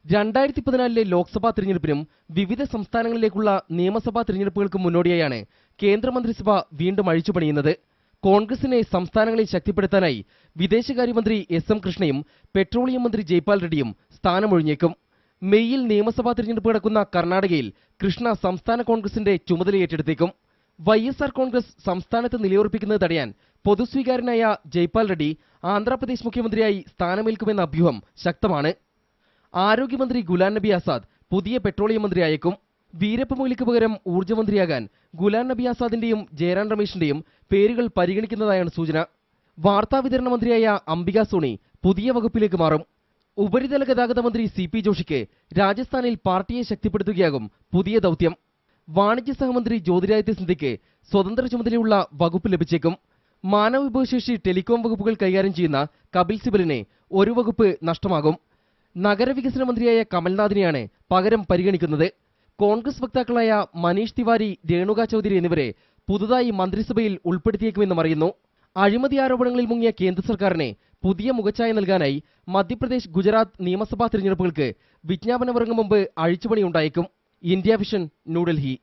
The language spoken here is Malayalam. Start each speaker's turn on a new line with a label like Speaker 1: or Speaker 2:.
Speaker 1: 2014 ലോക്സഭാ തിരഞ്ഞെടുപ്പിനും വിവിധ സംസ്ഥാനങ്ങളിലേക്കുള്ള നിയമസഭാ തിരഞ്ഞെടുപ്പുകൾക്കും മുന്നോടിയായാണ് കേന്ദ്രമന്ത്രിസഭ വീണ്ടും അഴിച്ചുപണിയുന്നത്. കോൺഗ്രസിനെ സംസ്ഥാനങ്ങളിൽ ശക്തിപ്പെടുത്താനായി വിദേശകാര്യമന്ത്രി എസ് എം കൃഷ്ണയും പെട്രോളിയം മന്ത്രി ജയ്പാൽ റെഡ്ഡിയും സ്ഥാനമൊഴിഞ്ഞേക്കും. മെയ്യിൽ നിയമസഭാ തിരഞ്ഞെടുപ്പ് നടക്കുന്ന കർണാടകയിൽ കൃഷ്ണ സംസ്ഥാന കോൺഗ്രസിന്റെ ചുമതല ഏറ്റെടുത്തേക്കും. YSR കോൺഗ്രസ് സംസ്ഥാനത്ത് നിലയുറപ്പിക്കുന്നത് തടയാൻ പൊതുസ്വീകാരനായ ജയ്പാൽ റെഡ്ഡി ആന്ധ്രാപ്രദേശ് മുഖ്യമന്ത്രിയായി സ്ഥാനമേൽക്കുമെന്ന അഭ്യൂഹം ശക്തമാണ്. ആരോഗ്യമന്ത്രി ഗുലാം നബി ആസാദ് പുതിയ പെട്രോളിയം മന്ത്രിയായേക്കും. വീരപ്പ മൊയ്ലിക്ക് പകരം ഊർജ്ജമന്ത്രിയാകാൻ ഗുലാം നബി ആസാദിന്റെയും ജയറാം രമേശിന്റെയും പേരുകൾ പരിഗണിക്കുന്നതായാണ് സൂചന. വാർത്താവിതരണ മന്ത്രിയായ അംബിക സോണി പുതിയ വകുപ്പിലേക്ക് മാറും. ഉപരിതല ഗതാഗത മന്ത്രി CP ജോഷിക്ക് രാജസ്ഥാനിൽ പാർട്ടിയെ ശക്തിപ്പെടുത്തുകയാകും പുതിയ ദൗത്യം. വാണിജ്യ സഹമന്ത്രി ജ്യോതിരാദിത്യ സിന്ധ്യയ്ക്ക് സ്വതന്ത്ര ചുമതലയുള്ള വകുപ്പ് ലഭിച്ചേക്കും. മാനവവിഭവശേഷി ടെലികോം വകുപ്പുകൾ കൈകാര്യം ചെയ്യുന്ന കപിൽ സിബലിനെ ഒരു വകുപ്പ് നഷ്ടമാകും. നഗരവികസന മന്ത്രിയായ കമൽനാഥിനെയാണ് പകരം പരിഗണിക്കുന്നത്. കോൺഗ്രസ് വക്താക്കളായ മനീഷ് തിവാരി, രേണുക ചൌധരി എന്നിവരെ പുതുതായി മന്ത്രിസഭയിൽ ഉൾപ്പെടുത്തിയേക്കുമെന്നും അറിയുന്നു. അഴിമതി ആരോപണങ്ങളിൽ മുങ്ങിയ കേന്ദ്ര സർക്കാരിനെ പുതിയ മുഖച്ഛായ നൽകാനായി മധ്യപ്രദേശ്, ഗുജറാത്ത് നിയമസഭാ തിരഞ്ഞെടുപ്പുകൾക്ക് വിജ്ഞാപനമിറങ്ങും മുമ്പ് അഴിച്ചുപണിയുണ്ടായേക്കും. India vision, New Delhi.